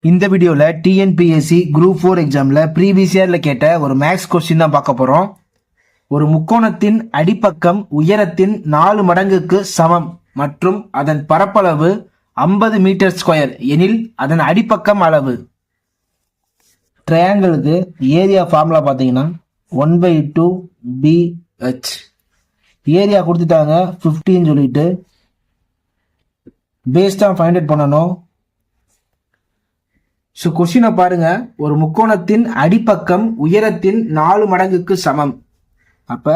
இந்த வீடியோல TNPSC group 4 எக்ஸாம்ல ப்ரீவியஸ் இயர்ல கேட்ட ஒரு மேக்ஸ் கொஸ்டின் தான் பார்க்க போறோம். ஒரு முக்கோணத்தின் அடிப்பக்கம் உயரத்தின் 4 மடங்குக்கு சமம் மற்றும் அதன் பரப்பளவு 50 மீட்டர் ஸ்கொயர் எனில் அதன் அடிப்பக்கம் அளவு. ட்ரையாங்கிளுக்கு ஏரியா ஃபார்முலா பார்த்தீங்கன்னா 1/2 BH. ஏரியா கொடுத்துட்டாங்க 15 சொல்லிட்டு பேஸ் தான் ஃபைண்ட் அவுட் பண்ணணும். ஸோ கொஸ்டினை பாருங்க, ஒரு முக்கோணத்தின் அடிப்பக்கம் உயரத்தின் 4 மடங்குக்கு சமம். அப்ப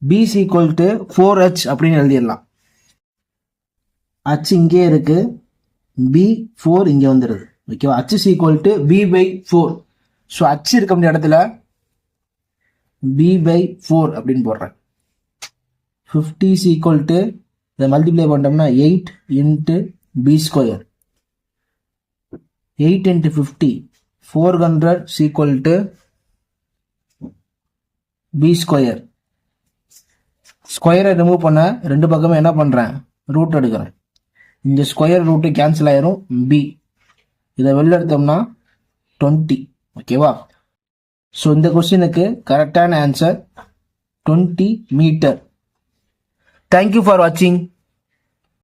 B is equal to 4H அப்படின்னு எழுதிடலாம். H இங்கே இருக்கு, B 4 இங்க வந்துடுது. ஓகேவா? H is equal to B/4. So H இருக்க வேண்டிய இடத்துல B/4 அப்படின்னு போடுறேன். 50 is equal to இதை மல்டிப்ளை பண்ணிட்டோம்னா 8 into B square. 8 into 50 400 is equal to B square. ஸ்கொயரை ரிமூவ் பண்ண ரெண்டு பக்கமும் என்ன பண்றேன், ரூட் எடுக்கிறேன். இந்த ஸ்கொயர் ரூட்டு கேன்சல் ஆயிரும். B இதை வெளில எடுத்தோம்னா 20. ஓகேவா? ஸோ இந்த கொஸ்டினுக்கு கரெக்டான ஆன்சர் 20 மீட்டர். தேங்க்யூ ஃபார் வாட்சிங்.